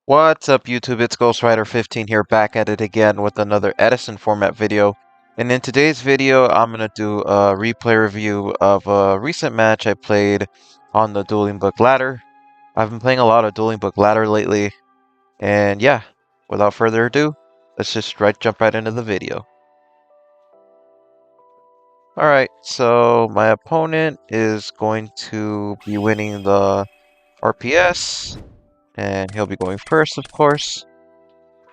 What's up YouTube, it's GhostRider15 here, back at it again with another Edison format video. And in today's video, I'm going to do a replay review of a recent match I played on the Dueling Book ladder. I've been playing a lot of Dueling Book ladder lately, and yeah, without further ado, let's just jump right into the video. Alright, so my opponent is going to be winning the RPS, and he'll be going first, of course.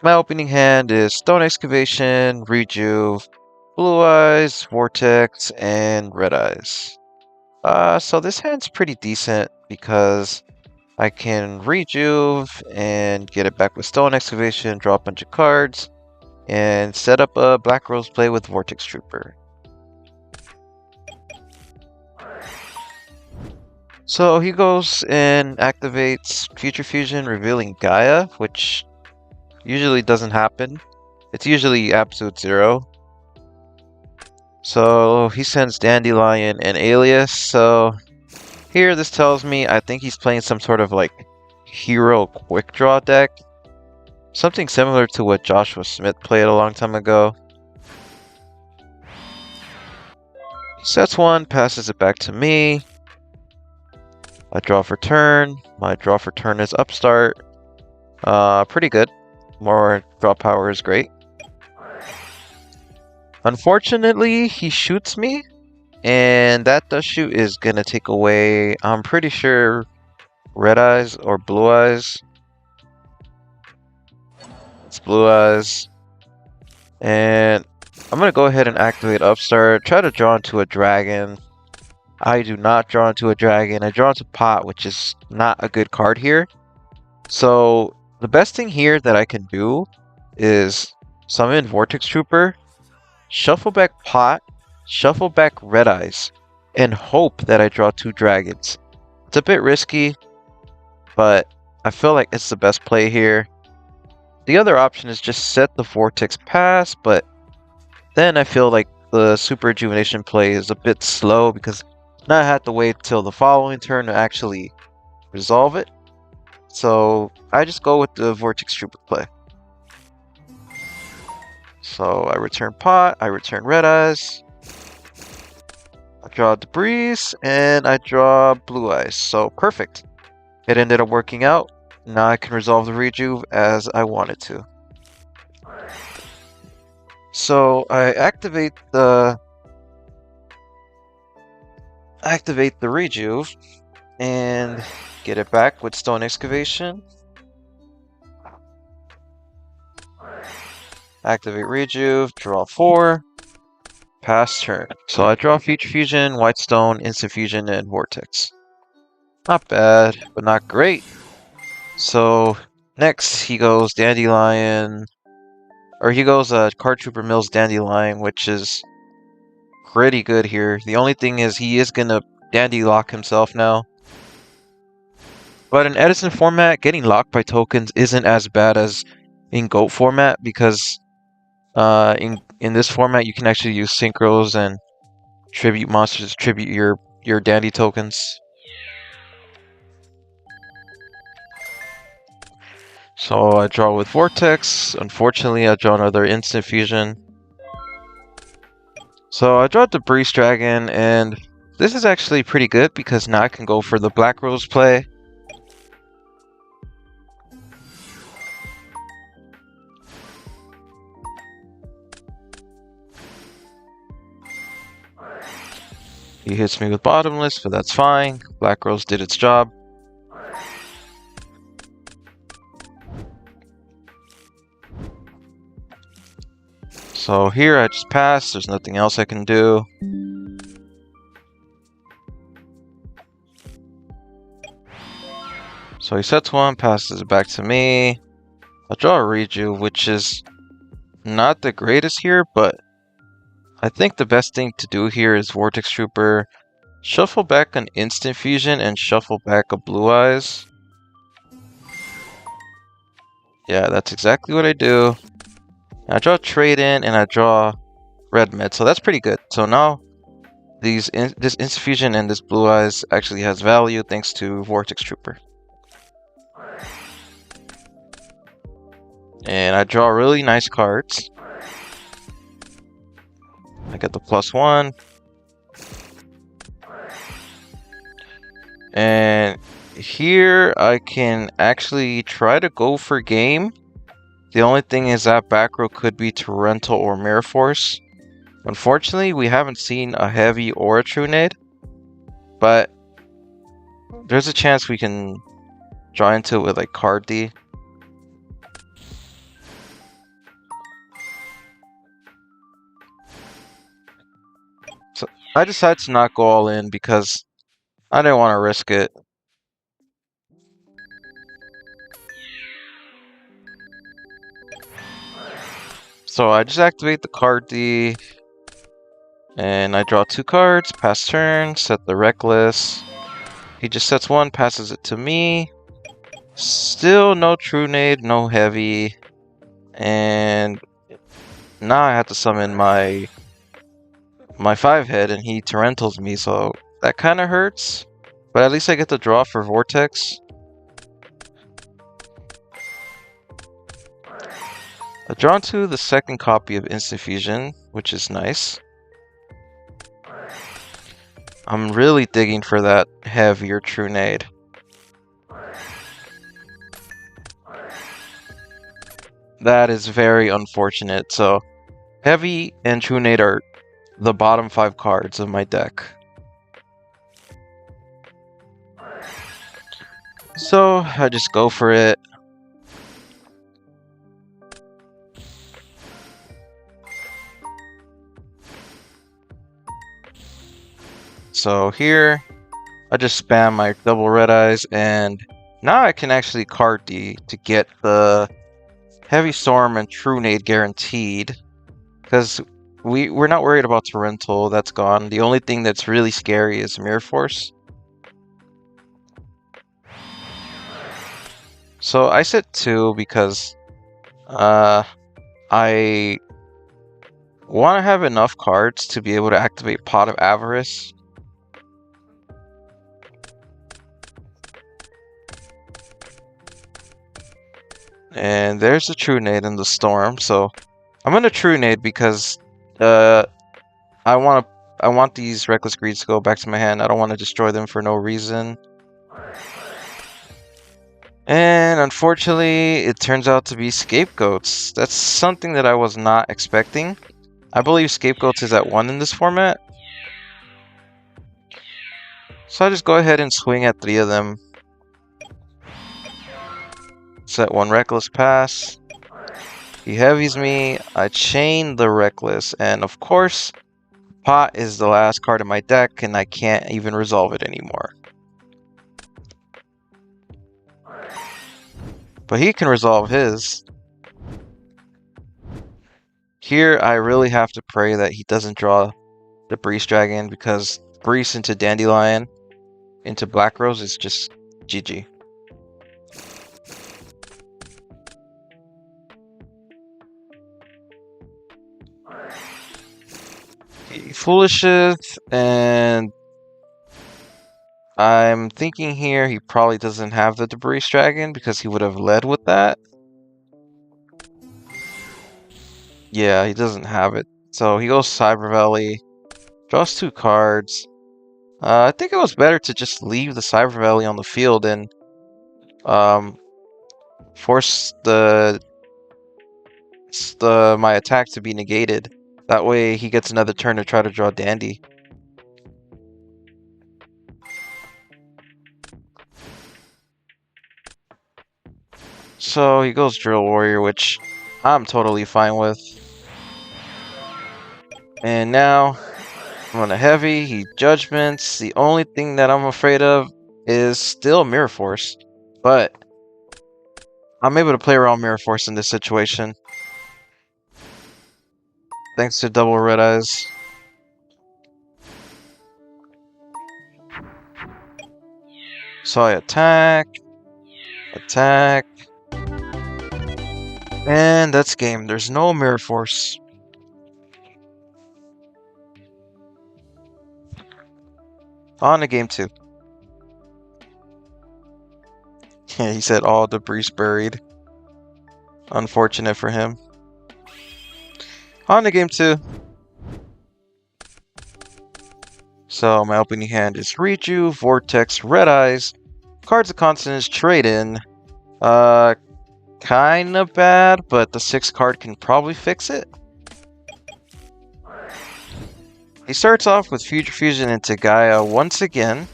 My opening hand is Stone Excavation, Rejuve, Blue Eyes, Vortex, and Red Eyes. So this hand's pretty decent because I can Rejuve and get it back with Stone Excavation, draw a bunch of cards, and set up a Black Rose play with Vortex Trooper. So he goes and activates Future Fusion, revealing Gaia, which usually doesn't happen. It's usually absolute 0. So he sends Dandelion and Alias. So here this tells me I think he's playing some sort of like hero Quickdraw deck. Something similar to what Joshua Smith played a long time ago. He sets one, passes it back to me. I draw for turn. My draw for turn is Upstart. Pretty good. More draw power is great. Unfortunately, he shoots me, and that does shoot is gonna take away, I'm pretty sure, Red Eyes or Blue Eyes. It's Blue Eyes. And I'm gonna go ahead and activate Upstart, try to draw into a dragon. I do not draw into a dragon. I draw into Pot, which is not a good card here. So the best thing here that I can do is summon Vortex Trooper, shuffle back Pot, shuffle back Red Eyes, and hope that I draw 2 dragons. It's a bit risky, but I feel like it's the best play here. The other option is just set the Vortex pass, but then I feel like the Super Rejuvenation play is a bit slow because now I have to wait till the following turn to actually resolve it. So I just go with the Vortex Trooper play. So I return Pot, I return Red Eyes, I draw Debris, and I draw Blue Eyes. So perfect. It ended up working out. Now I can resolve the Rejuve as I wanted to. So I activate the Rejuve and get it back with Stone Excavation. Activate Rejuve, draw 4, pass turn. So I draw Future Fusion, White Stone, Instant Fusion, and Vortex. Not bad, but not great. So next he goes Dandelion, or he goes Card Trooper Mills Dandelion, which is pretty good here. The only thing is he is gonna Dandy lock himself now. But in Edison format, getting locked by tokens isn't as bad as in GOAT format because in this format you can actually use synchros and tribute monsters to tribute your Dandy tokens. So I draw with Vortex. Unfortunately, I draw another Instant Fusion. So I draw Debris Dragon, and this is actually pretty good because now I can go for the Black Rose play. He hits me with Bottomless, but that's fine. Black Rose did its job. So here I just pass, there's nothing else I can do. So he sets one, passes it back to me. I'll draw a Rejuve, which is not the greatest here, but I think the best thing to do here is Vortex Trooper, shuffle back an Instant Fusion, and shuffle back a Blue Eyes. Yeah, that's exactly what I do. I draw Trade In, and I draw Red Med, so that's pretty good. So now this Instant Fusion and this Blue Eyes actually has value thanks to Vortex Trooper. And I draw really nice cards. I get the +1. And here I can actually try to go for game. The only thing is that back row could be Torrential or Mirror Force. Unfortunately, we haven't seen a heavy or a True Nade, but there's a chance we can draw into it with like card D. So I decided to not go all in because I didn't want to risk it. So I just activate the card D, and I draw 2 cards, pass turn, set the Reckless. He just sets 1, passes it to me. Still no True Nade, no heavy. And now I have to summon my 5-head, and he Torrentals me, so that kind of hurts. But at least I get to draw for Vortex. I draw into the second copy of Instant Fusion, which is nice. I'm really digging for that heavier True Nade. That is very unfortunate. So heavy and True Nade are the bottom 5 cards of my deck. So I just go for it. So here, I just spam my double red eyes, and now I can actually card D to get the Heavy Storm and True Nade guaranteed. Because we're not worried about Torrential, that's gone. The only thing that's really scary is Mirror Force. So I set 2 because I want to have enough cards to be able to activate Pot of Avarice. And there's the True Nade and the Storm, so I'm gonna True Nade because I want these Reckless Greeds to go back to my hand. I don't want to destroy them for no reason. And unfortunately, it turns out to be Scapegoats. That's something that I was not expecting. I believe Scapegoats is at 1 in this format. So I just go ahead and swing at 3 of them. Set 1 Reckless, pass. He heavies me. I chain the Reckless, and of course, Pot is the last card in my deck, and I can't even resolve it anymore. But he can resolve his. Here, I really have to pray that he doesn't draw the Breeze Dragon, because Breeze into Dandelion into Black Rose is just GG. He foolishes, and I'm thinking here he probably doesn't have the Debris Dragon because he would have led with that. Yeah, he doesn't have it. So he goes Cyber Valley, draws 2 cards. I think it was better to just leave the Cyber Valley on the field and force my attack to be negated. That way he gets another turn to try to draw Dandy. So he goes Drill Warrior, which I'm totally fine with. And now I'm on a heavy, he Judgments. The only thing that I'm afraid of is still Mirror Force. But I'm able to play around Mirror Force in this situation. Thanks to double red eyes. So I attack. And that's game. There's no Mirror Force. On to game 2. He said all debris buried. Unfortunate for him. On to game 2. So my opening hand is Reju, Vortex, Red Eyes, Cards of Consonance, Trade In. Kinda bad, but the 6 card can probably fix it. He starts off with Future Fusion into Gaia once again.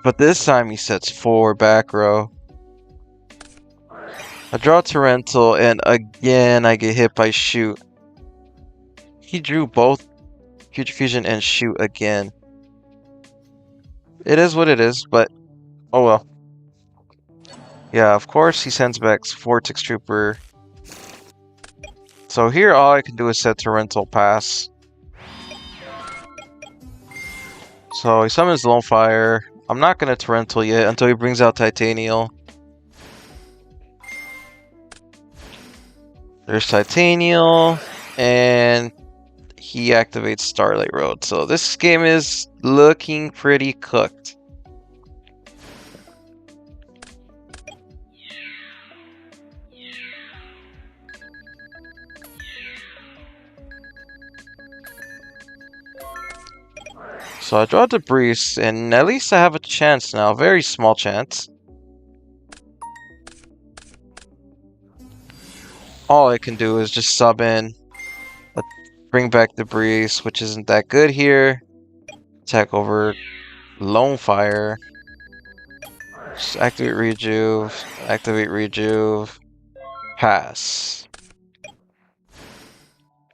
But this time he sets 4 back row. I draw Torrential, and again I get hit by Shoot. He drew both Future Fusion and Shoot again. It is what it is, but oh well. Yeah, of course he sends back Vortex Trooper. So here all I can do is set Torrential pass. So he summons Lone Fire. I'm not going to Torrential yet until he brings out Titanial. There's Titanial, and he activates Starlight Road. So this game is looking pretty cooked. So I draw Debris, and at least I have a chance now. Very small chance. All I can do is just sub in, bring back Debris, which isn't that good here. Attack over Lone Fire. Just activate Rejuve, pass.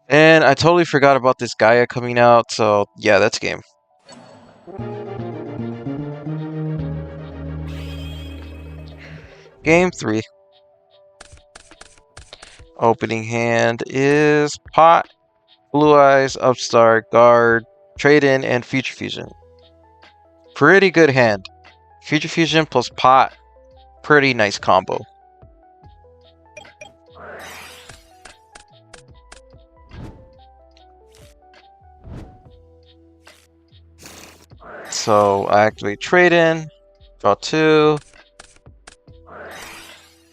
And I totally forgot about this Gaia coming out, so yeah, that's game. Game 3. Opening hand is Pot, Blue Eyes, Upstart, Guard, Trade In, and Future Fusion. Pretty good hand. Future Fusion plus Pot, pretty nice combo. So I activate Trade In, draw 2.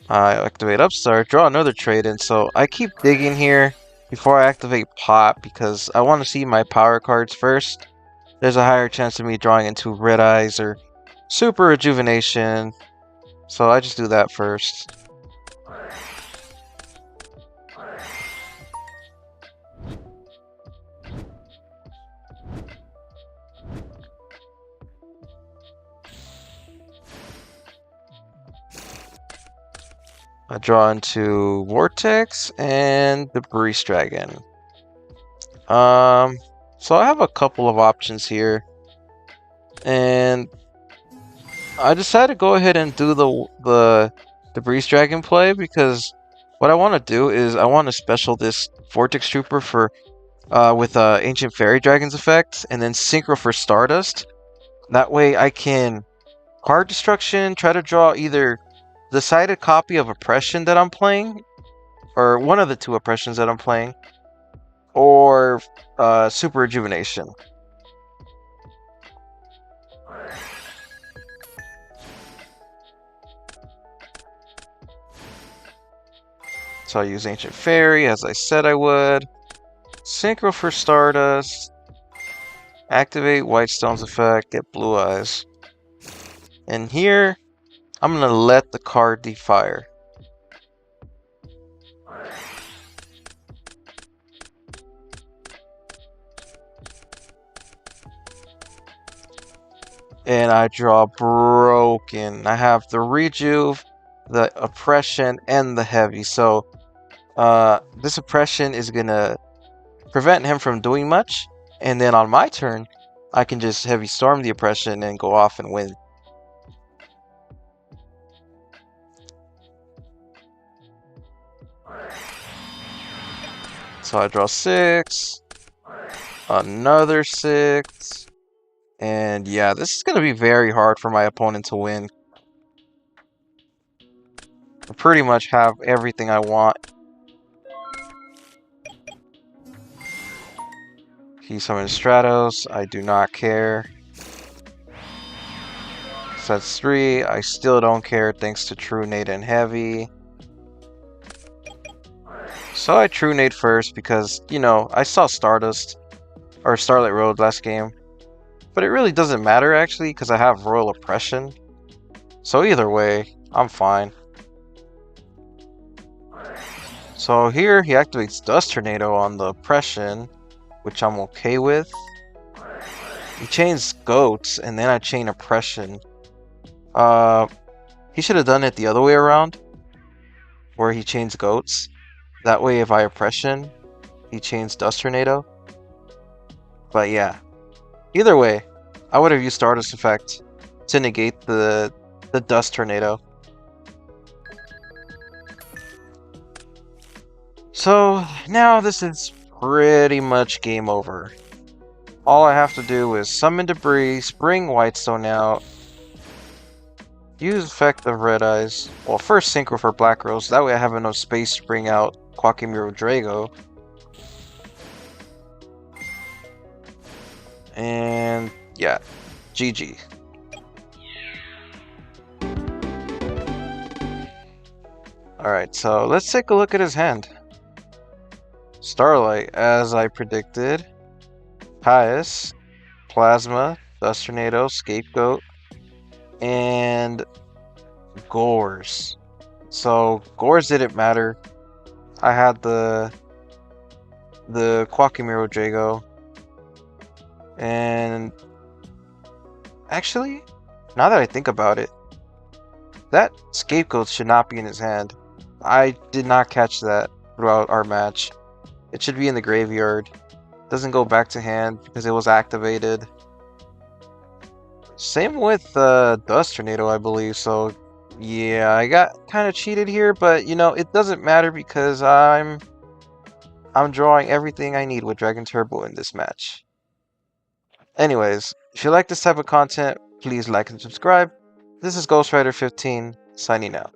I activate Upstart, draw another Trade In. So I keep digging here before I activate Pot because I want to see my power cards first. There's a higher chance of me drawing into Red Eyes or Super Rejuvenation. So I just do that first. I draw into Vortex and Debris Dragon. So I have a couple of options here, and I decided to go ahead and do the Debris Dragon play because what I want to do is I want to special this Vortex Trooper for with Ancient Fairy Dragon's effect, and then Synchro for Stardust. That way I can card destruction, try to draw either the sided copy of Oppression that I'm playing, or one of the 2 Oppressions that I'm playing, or Super Rejuvenation. So I use Ancient Fairy, as I said I would. Synchro for Stardust. Activate Whitestone's effect, get Blue Eyes. And here, I'm going to let the card defire. And I draw Broken. I have the Rejuve, the Oppression, and the Heavy. So this Oppression is going to prevent him from doing much. And then on my turn, I can just Heavy Storm the Oppression and go off and win. So I draw 6, another 6, and yeah, this is going to be very hard for my opponent to win. I pretty much have everything I want. He summons Stratos, I do not care. So that's 3. I still don't care thanks to True Nade and Heavy. So I True Nade first because, you know, I saw Stardust or Starlight Road last game. But it really doesn't matter actually because I have Royal Oppression. So either way, I'm fine. So here he activates Dust Tornado on the Oppression, which I'm okay with. He chains Goats and then I chain Oppression. He should have done it the other way around, where he chains Goats. That way if I Oppression, he chains Dust Tornado. But yeah, either way, I would have used Stardust Effect to negate the Dust Tornado. So now this is pretty much game over. All I have to do is summon Debris, bring Whitestone out, use effect of Red Eyes. Well, first Synchro for Black Rose, that way I have enough space to bring out Quackimiro Drago. And yeah, GG. Alright, so let's take a look at his hand. Starlight, as I predicted. Pious, Plasma, Dust Tornado, Scapegoat, and Gores. So Gores didn't matter. I had the Quackimiro Drago. And actually, now that I think about it, that Scapegoat should not be in his hand. I did not catch that throughout our match. It should be in the graveyard. Doesn't go back to hand because it was activated. Same with Dust Tornado, I believe. So yeah, I got kind of cheated here, but you know, it doesn't matter because I'm drawing everything I need with Dragon Turbo in this match. Anyways, if you like this type of content, please like and subscribe. This is Ghost Rider 15 signing out.